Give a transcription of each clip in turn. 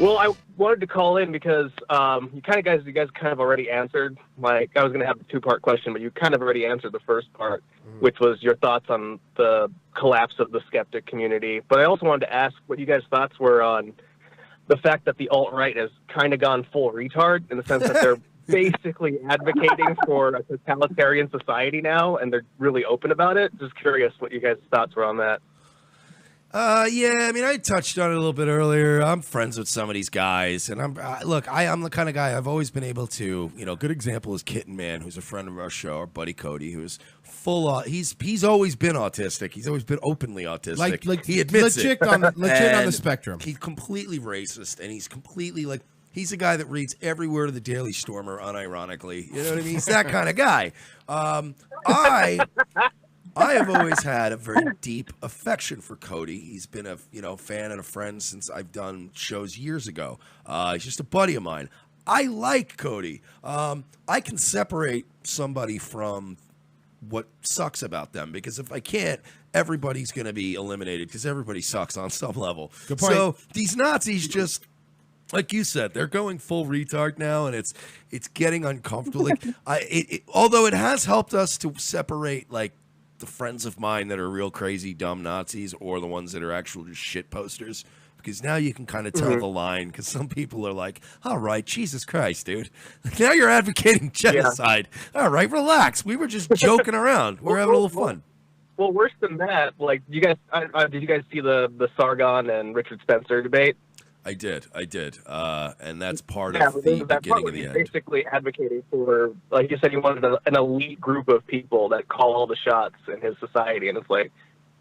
Well, I wanted to call in because you guys kind of already answered. Like, I was going to have a two-part question, but you kind of already answered the first part, which was your thoughts on the collapse of the skeptic community. But I also wanted to ask what you guys' thoughts were on the fact that the alt-right has kind of gone full retard in the sense that they're basically advocating for a totalitarian society now, and they're really open about it. Just curious what you guys' thoughts were on that. Yeah, I mean, I touched on it a little bit earlier. I'm friends with some of these guys, and I'm the kind of guy I've always been able to, a good example is Kitten Man, who's a friend of our show, our buddy Cody, who's he's always been autistic. He's always been openly autistic. Like he admits legit on the spectrum. He's completely racist, and he's completely he's a guy that reads every word of the Daily Stormer unironically. You know what I mean? He's that kind of guy. I have always had a very deep affection for Cody. He's been a fan and a friend since I've done shows years ago. He's just a buddy of mine. I like Cody. I can separate somebody from what sucks about them, because if I can't, everybody's going to be eliminated because everybody sucks on some level. Good point. So these Nazis just, like you said, they're going full retard now, and it's getting uncomfortable. Although it has helped us to separate the friends of mine that are real crazy dumb Nazis or the ones that are actual just shit posters, because now you can kind of tell the line, because some people are like, all right, Jesus Christ, dude, now you're advocating genocide. Yeah. All right, relax, we were just joking around, we're having a little fun. Well, worse than that, did you guys see the Sargon and Richard Spencer debate? I did, and that's part of the beginning of the end. Basically advocating for, like you said, you wanted an elite group of people that call all the shots in his society, and it's like,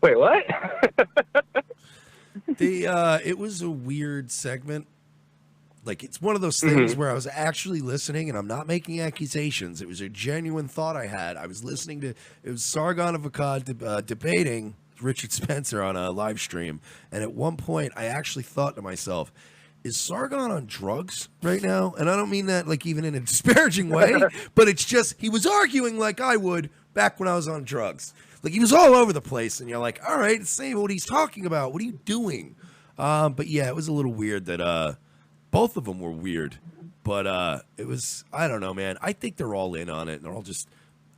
wait, what? It was a weird segment. It's one of those things where I was actually listening, and I'm not making accusations. It was a genuine thought I had. I was listening to, it was Sargon of Akkad debating Richard Spencer on a live stream, and at one point I actually thought to myself, is Sargon on drugs right now? And I don't mean that even in a disparaging way, but it's just he was arguing like I would back when I was on drugs. He was all over the place, and you're like, all right, say what he's talking about. What are you doing? But yeah, it was a little weird that both of them were weird, but it was, I don't know, man. I think they're all in on it, and they're all just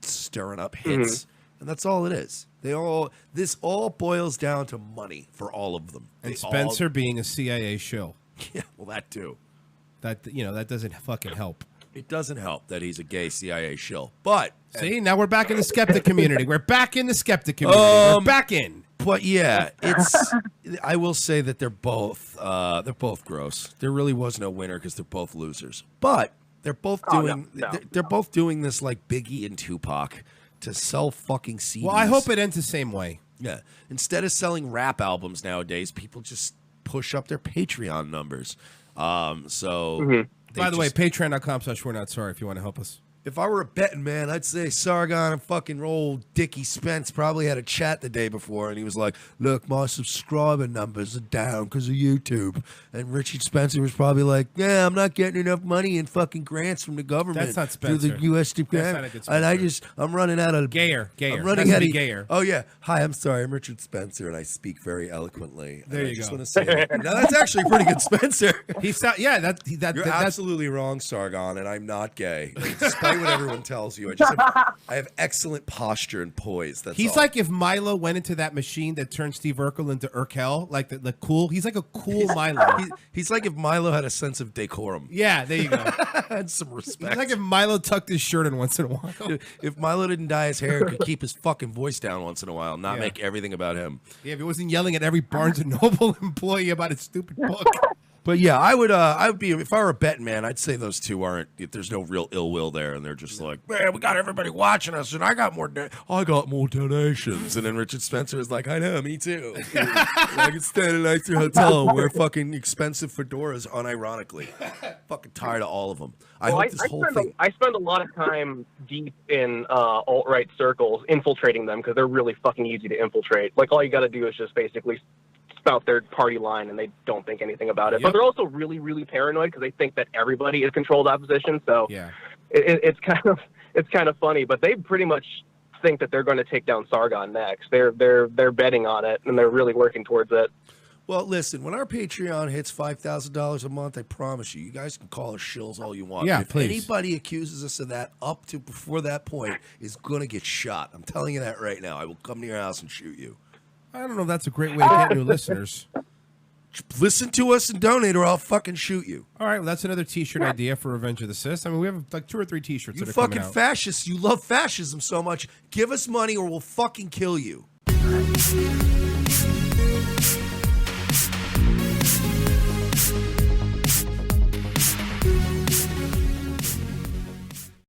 stirring up hits. And that's all it is. This all boils down to money for all of them. And Spencer being a CIA shill. Yeah, well, that too. That doesn't fucking help. It doesn't help that he's a gay CIA shill. But see, now we're back in the skeptic community. We're back in the skeptic community. We're back in. But yeah, I will say that they're both gross. There really was no winner because they're both losers. But they're both they're both doing this like Biggie and Tupac, to sell fucking CDs. Well, I hope it ends the same way. Yeah. Instead of selling rap albums nowadays, people just push up their Patreon numbers. By the way, patreon.com/we're-not-sorry if you want to help us. If I were a betting man, I'd say Sargon and fucking old Dickie Spence probably had a chat the day before, and he was like, look, my subscriber numbers are down because of YouTube. And Richard Spencer was probably like, yeah, I'm not getting enough money in fucking grants from the government. That's not Spencer. Through the U.S. That's not a good Spencer. And I'm running out of... Gayer. I'm running out of... Gayer. Oh, yeah. Hi, I'm sorry. I'm Richard Spencer, and I speak very eloquently. There you go. I just go. want to say that. Now, that's actually pretty good, Spencer. You're absolutely wrong, Sargon, and I'm not gay. Despite what everyone tells you, I have excellent posture and poise. He's like if Milo went into that machine that turned Steve Urkel into Urkel, like the cool. He's like a cool Milo. He's like if Milo had a sense of decorum. Yeah, there you go. And some respect. He's like if Milo tucked his shirt in once in a while. If Milo didn't dye his hair, could keep his fucking voice down once in a while, not make everything about him. Yeah, if he wasn't yelling at every Barnes and Noble employee about his stupid book. But yeah, I would be, if I were a betting man, I'd say those two aren't, if there's no real ill will there, and they're just like, man, we got everybody watching us, and I got more donations. And then Richard Spencer is like, I know, me too. I can stay in a nicer hotel and wear fucking expensive fedoras unironically. Fucking tired of all of them. I spend a lot of time deep in alt-right circles infiltrating them because they're really fucking easy to infiltrate. Like, all you got to do is just basically spout their party line, and they don't think anything about it. Yep. But they're also really, really paranoid because they think that everybody is controlled opposition. So it's kind of funny. But they pretty much think that they're going to take down Sargon next. They're betting on it, and they're really working towards it. Well, listen, when our Patreon hits $5,000 a month, I promise you, you guys can call us shills all you want. Yeah, if please. anybody accuses us of that up to before that point is going to get shot. I'm telling you that right now. I will come to your house and shoot you. I don't know if that's a great way to get new listeners. Listen to us and donate, or I'll fucking shoot you. All right, well, that's another T-shirt idea for Revenge of the Sith. I mean, we have like 2 or 3 T-shirts You that are coming fucking out. fascists. You love fascism so much. Give us money or we'll fucking kill you.